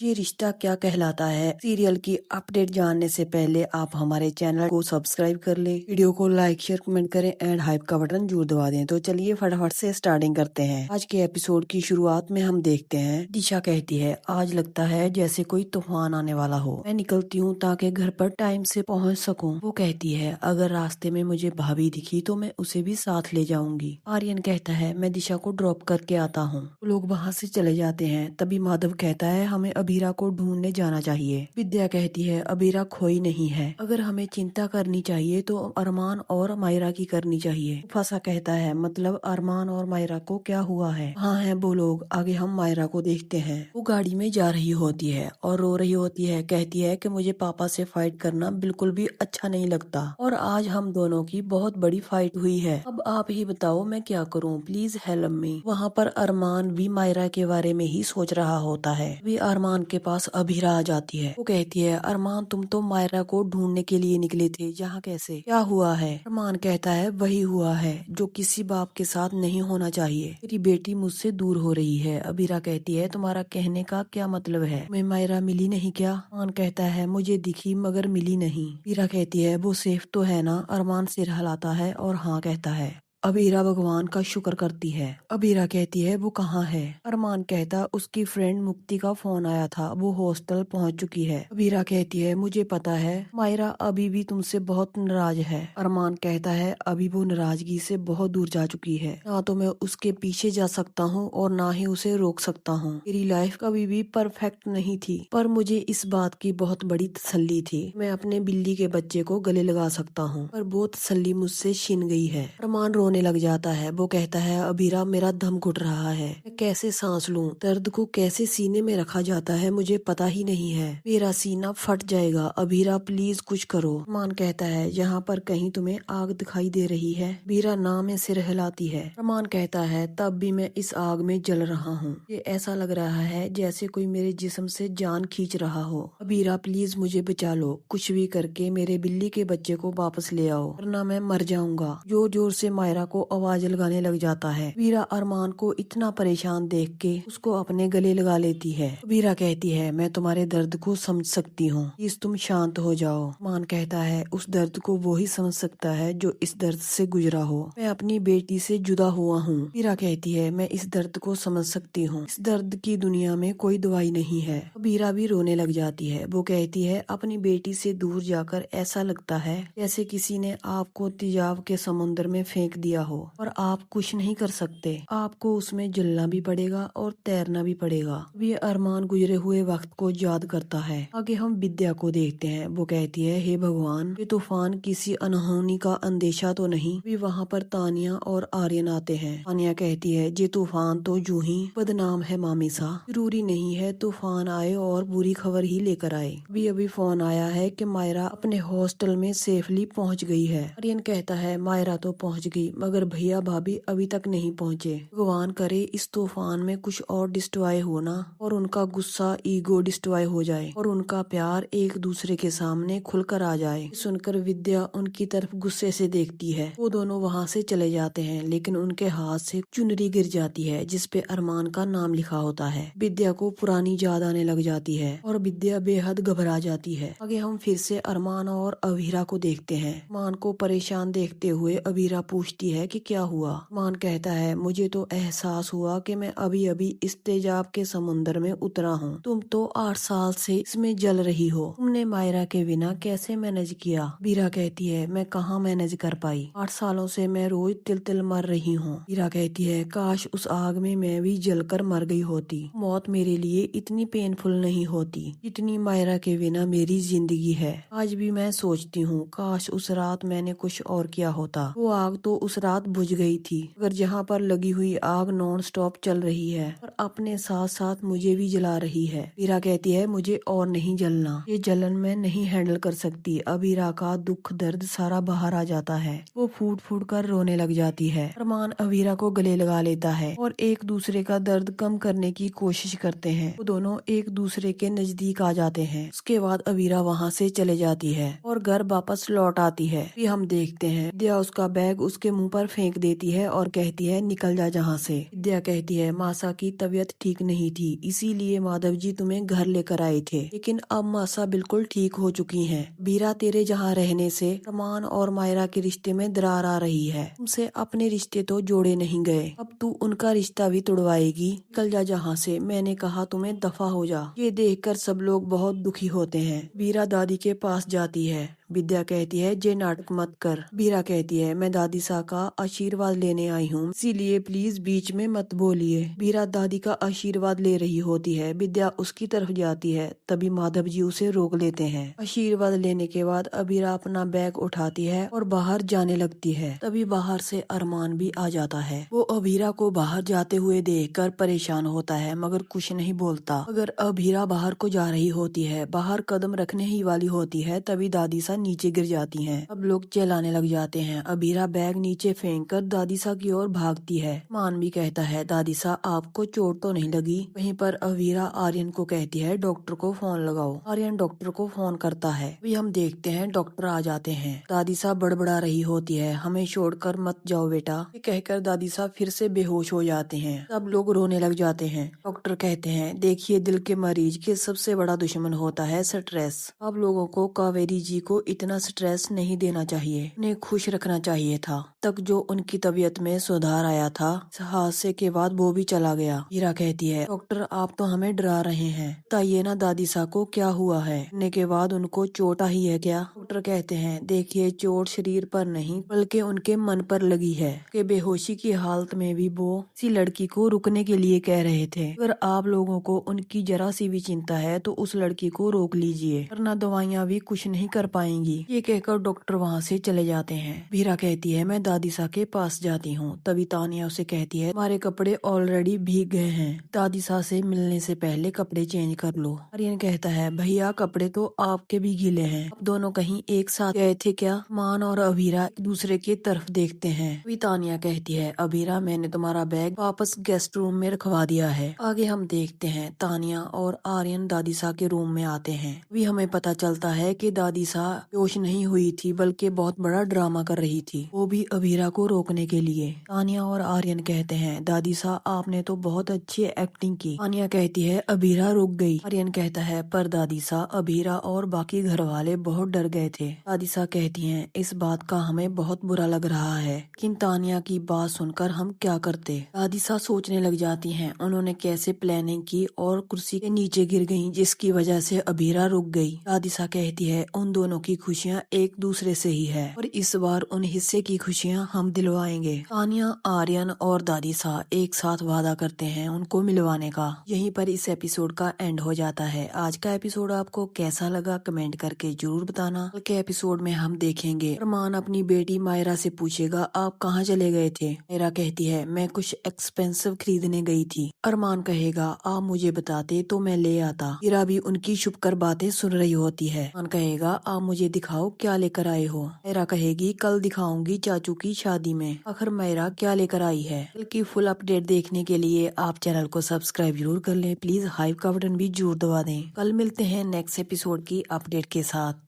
ये रिश्ता क्या कहलाता है सीरियल की अपडेट जानने से पहले आप हमारे चैनल को सब्सक्राइब कर लें, वीडियो को लाइक शेयर कमेंट करें एंड हाइप का बटन जरूर दबा दें। तो चलिए फटाफट से स्टार्टिंग करते हैं। आज के एपिसोड की शुरुआत में हम देखते हैं दिशा कहती है, आज लगता है जैसे कोई तूफान आने वाला हो। मैं निकलती हूँ ताकि घर पर टाइम से पहुँच सकूँ। वो कहती है, अगर रास्ते में मुझे भाभी दिखी तो मैं उसे भी साथ ले जाऊंगी। आर्यन कहता है, मैं दिशा को ड्रॉप करके आता हूँ। लोग वहाँ से चले जाते हैं। तभी माधव कहता है, हमें अबीरा को ढूंढने जाना चाहिए। विद्या कहती है, अबीरा खोई नहीं है। अगर हमें चिंता करनी चाहिए तो अरमान और मायरा की करनी चाहिए। फसा कहता है, मतलब अरमान और मायरा को क्या हुआ है? हाँ है वो लोग। आगे हम मायरा को देखते हैं। वो गाड़ी में जा रही होती है और रो रही होती है। कहती है कि मुझे पापा से फाइट करना बिल्कुल भी अच्छा नहीं लगता और आज हम दोनों की बहुत बड़ी फाइट हुई है। अब आप ही बताओ मैं क्या करूँ, प्लीज हेल्प मी। वहाँ पर अरमान भी मायरा के बारे में ही सोच रहा होता है। वे अरमान के पास अभीरा आ जाती है। वो कहती है, अरमान तुम तो मायरा को ढूंढने के लिए निकले थे, यहाँ कैसे, क्या हुआ है? अरमान कहता है, वही हुआ है जो किसी बाप के साथ नहीं होना चाहिए। मेरी बेटी मुझसे दूर हो रही है। अभीरा कहती है, तुम्हारा कहने का क्या मतलब है? मैं मायरा मिली नहीं क्या? अरमान कहता है, मुझे दिखी मगर मिली नहीं। अभीरा कहती है, वो सेफ तो है ना? अरमान सिर हिलाता है और हाँ कहता है। अबीरा भगवान का शुक्र करती है। अबीरा कहती है, वो कहाँ है? अरमान कहता, उसकी फ्रेंड मुक्ति का फोन आया था, वो हॉस्टल पहुंच चुकी है। अबीरा कहती है, मुझे पता है मायरा अभी भी तुमसे बहुत नाराज है। अरमान कहता है, अभी वो नाराजगी से बहुत दूर जा चुकी है। ना तो मैं उसके पीछे जा सकता हूँ और ना ही उसे रोक सकता हूँ। मेरी लाइफ कभी भी परफेक्ट नहीं थी, पर मुझे इस बात की बहुत बड़ी तसल्ली थी, मैं अपने बिल्ली के बच्चे को गले लगा सकता हूँ, पर वो तसल्ली मुझसे छिन गई है। अरमान रोने लग जाता है। वो कहता है, अबीरा मेरा दम घुट रहा है, मैं कैसे सांस लूं? दर्द को कैसे सीने में रखा जाता है मुझे पता ही नहीं है, मेरा सीना फट जाएगा। अबीरा प्लीज कुछ करो। अरमान कहता है, यहाँ पर कहीं तुम्हें आग दिखाई दे रही है? अबीरा ना में सिर हिलाती है। अरमान कहता है, तब भी मैं इस आग में जल रहा हूँ, ये ऐसा लग रहा है जैसे कोई मेरे जिस्म से जान खींच रहा हो। अबीरा प्लीज मुझे बचा लो, कुछ भी करके मेरे बिल्ली के बच्चे को वापस ले आओ वरना मैं मर जाऊंगा। जोर जोर से मायरा को आवाज लगाने लग जाता है। वीरा अरमान को इतना परेशान देख के उसको अपने गले लगा लेती है। वीरा कहती है, मैं तुम्हारे दर्द को समझ सकती हूँ, प्लीज तुम शांत हो जाओ। अरमान कहता है, उस दर्द को वो ही समझ सकता है जो इस दर्द से गुजरा हो। मैं अपनी बेटी से जुदा हुआ हूँ। वीरा कहती है, मैं इस दर्द को समझ सकती हूँ, इस दर्द की दुनिया में कोई दवाई नहीं है। वीरा भी रोने लग जाती है। वो कहती है, अपनी बेटी से दूर जाकर ऐसा लगता है जैसे किसी ने आपको तेजाब के समुद्र में फेंक दिया हो और आप कुछ नहीं कर सकते, आपको उसमें जलना भी पड़ेगा और तैरना भी पड़ेगा। ये अरमान गुजरे हुए वक्त को याद करता है। आगे हम विद्या को देखते हैं। वो कहती है, हे भगवान, ये तूफान किसी अनहोनी का अंदेशा तो नहीं? भी वहाँ पर तानिया और आर्यन आते हैं। तानिया कहती है, ये तूफान तो यूं ही बदनाम है मामी सा, जरूरी नहीं है तूफान आए और बुरी खबर ही लेकर आए। अभी अभी फोन आया है कि मायरा अपने हॉस्टल में सेफली पहुंच गई है। आर्यन कहता है, मायरा तो पहुंच गई मगर भैया भाभी अभी तक नहीं पहुंचे। भगवान करे इस तूफान में कुछ और डिस्ट्रॉय हो ना और उनका गुस्सा ईगो डिस्ट्रॉय हो जाए और उनका प्यार एक दूसरे के सामने खुलकर आ जाए। सुनकर विद्या उनकी तरफ गुस्से से देखती है। वो दोनों वहाँ से चले जाते हैं लेकिन उनके हाथ से चुनरी गिर जाती है जिसपे अरमान का नाम लिखा होता है। विद्या को पुरानी याद आने लग जाती है और विद्या बेहद घबरा जाती है। आगे हम फिर से अरमान और अवीरा को देखते हैं। अरमान को परेशान देखते हुए अवीरा पूछती है कि क्या हुआ? अरमान कहता है, मुझे तो एहसास हुआ कि मैं अभी अभी इस तेजाब के समुद्र में उतरा हूँ। तुम तो 8 साल से इसमें जल रही हो, तुमने मायरा के बिना कैसे मैनेज किया? वीरा कहती है, मैं कहाँ मैनेज कर पाई, 8 सालों से मैं रोज तिल तिल मर रही हूँ। वीरा कहती है, काश उस आग में मैं भी जलकर मर गई होती, मौत मेरे लिए इतनी पेनफुल नहीं होती जितनी मायरा के बिना मेरी जिंदगी है। आज भी मैं सोचती हूँ, काश उस रात मैंने कुछ और किया होता। वो आग तो उस रात बुझ गई थी मगर जहाँ पर लगी हुई आग नॉन स्टॉप चल रही है और अपने साथ साथ मुझे भी जला रही है। वीरा कहती है, मुझे और नहीं जलना, ये जलन मैं नहीं हैंडल कर सकती। अवीरा का दुख दर्द सारा बाहर आ जाता है। वो फूट फूट कर रोने लग जाती है। अरमान अवीरा को गले लगा लेता है और एक दूसरे का दर्द कम करने की कोशिश करते हैं। वो दोनों एक दूसरे के नजदीक आ जाते हैं। उसके बाद अवीरा वहाँ से चले जाती है और घर वापस लौट आती है। फिर हम देखते हैं विद्या उसका बैग उसके मुंह मुंह पर फेंक देती है और कहती है निकल जा यहाँ से। विद्या कहती है मासा की तबीयत ठीक नहीं थी, इसीलिए माधव जी तुम्हें घर लेकर आए थे, लेकिन अब मासा बिल्कुल ठीक हो चुकी हैं। बीरा तेरे जहाँ रहने से अरमान और मायरा के रिश्ते में दरार आ रही है। तुमसे अपने रिश्ते तो जोड़े नहीं गए, अब तू उनका रिश्ता भी तोड़वाएगी। निकल जा जहाँ से, मैंने कहा तुम्हें दफा हो जा। ये देखकर सब लोग बहुत दुखी होते हैं। बीरा दादी के पास जाती है। विद्या कहती है जे नाटक मत कर। बीरा कहती है मैं दादी सा का आशीर्वाद लेने आई हूँ, इसीलिए प्लीज बीच में मत बोलिए। बीरा दादी का आशीर्वाद ले रही होती है। विद्या उसकी तरफ जाती है, तभी माधव जी उसे रोक लेते हैं। आशीर्वाद लेने के बाद अबीरा अपना बैग उठाती है और बाहर जाने लगती है। तभी बाहर से अरमान भी आ जाता है। वो अबीरा को बाहर जाते हुए देखकर परेशान होता है, मगर कुछ नहीं बोलता। अगर अबीरा बाहर को जा रही होती है, बाहर कदम रखने ही वाली होती है, तभी दादी सा नीचे गिर जाती हैं। अब लोग चिल्लाने लग जाते हैं। अबीरा बैग नीचे फेंककर दादी सा की ओर भागती है। मान भी कहता है दादी सा आपको चोट तो नहीं लगी। वहीं पर अबीरा आर्यन को कहती है डॉक्टर को फोन लगाओ। आर्यन डॉक्टर को फोन करता है। अभी हम देखते हैं डॉक्टर आ जाते हैं। दादी सा बड़बड़ा रही होती है, हमें छोड़कर मत जाओ बेटा। ये कहकर दादी सा फिर से बेहोश हो जाते हैं। सब लोग रोने लग जाते हैं। डॉक्टर कहते हैं देखिए दिल के मरीज के सबसे बड़ा दुश्मन होता है स्ट्रेस। आप लोगों को कावेरी जी को इतना स्ट्रेस नहीं देना चाहिए, उन्हें खुश रखना चाहिए था। तक जो उनकी तबीयत में सुधार आया था, इस हादसे के बाद वो भी चला गया। हीरा कहती है डॉक्टर आप तो हमें डरा रहे हैं, बताइए ना दादी सा को क्या हुआ है, मरने के बाद उनको चोट आई है क्या। डॉक्टर कहते हैं देखिए चोट शरीर पर नहीं बल्कि उनके मन पर लगी है। कि बेहोशी की हालत में भी वो किसी लड़की को रुकने के लिए कह रहे थे। अगर आप लोगों को उनकी जरा सी भी चिंता है तो उस लड़की को रोक लीजिए, वरना दवाइयाँ भी कुछ नहीं कर पाएंगी। ये कहकर डॉक्टर वहाँ से चले जाते हैं। वीरा कहती है मैं दादी सा के पास जाती हूँ। तभी तानिया उसे कहती है हमारे कपड़े ऑलरेडी भीग गए हैं, दादी सा से मिलने से पहले कपड़े चेंज कर लो। आर्यन कहता है भैया कपड़े तो आपके भी गीले हैं, अब दोनों कहीं एक साथ गए थे क्या। मान और अबीरा एक दूसरे की तरफ देखते हैं। तभी तानिया कहती है अबीरा मैंने तुम्हारा बैग वापस गेस्ट रूम में रखवा दिया है। आगे हम देखते हैं तानिया और आर्यन दादी सा के रूम में आते हैं। अभी हमें पता चलता है कि दादी सा बेहोश नहीं हुई थी बल्कि बहुत बड़ा ड्रामा कर रही थी, वो भी अबीरा को रोकने के लिए। तानिया और आर्यन कहते हैं दादी सा आपने तो बहुत अच्छी एक्टिंग की। तानिया कहती है अबीरा रुक गई। आर्यन कहता है पर दादी सा अबीरा और बाकी घर वाले बहुत डर गए थे। दादी सा कहती हैं इस बात का हमें बहुत बुरा लग रहा है, लेकिन तानिया की बात सुनकर हम क्या करते। दादी सा सोचने लग जाती हैं उन्होंने कैसे प्लानिंग की और कुर्सी के नीचे गिर गईं, जिसकी वजह से अबीरा रुक गई। दादी सा कहती है उन दोनों की खुशियाँ एक दूसरे से ही है और इस बार उन हिस्से की खुशियाँ हम दिलवाएंगे। तानिया आर्यन और दादी सा एक साथ वादा करते हैं उनको मिलवाने का। यहीं पर इस एपिसोड का एंड हो जाता है। आज का एपिसोड आपको कैसा लगा कमेंट करके जरूर बताना। कल के एपिसोड में हम देखेंगे अरमान अपनी बेटी मायरा से पूछेगा आप कहाँ चले गए थे। मायरा कहती है मैं कुछ एक्सपेंसिव खरीदने गई थी। अरमान कहेगा आप मुझे बताते तो मैं ले आता। हीरा भी उनकी छुपकर बातें सुन रही होती है। अरमान कहेगा आप मुझे दिखाओ क्या लेकर आए हो। मायरा कहेगी कल दिखाऊंगी चाचू की शादी में। आखिर मायरा क्या लेकर आई है। कल की फुल अपडेट देखने के लिए आप चैनल को सब्सक्राइब जरूर कर लें। प्लीज हाइप का बटन भी जरूर दबा दें। कल मिलते हैं नेक्स्ट एपिसोड की अपडेट के साथ।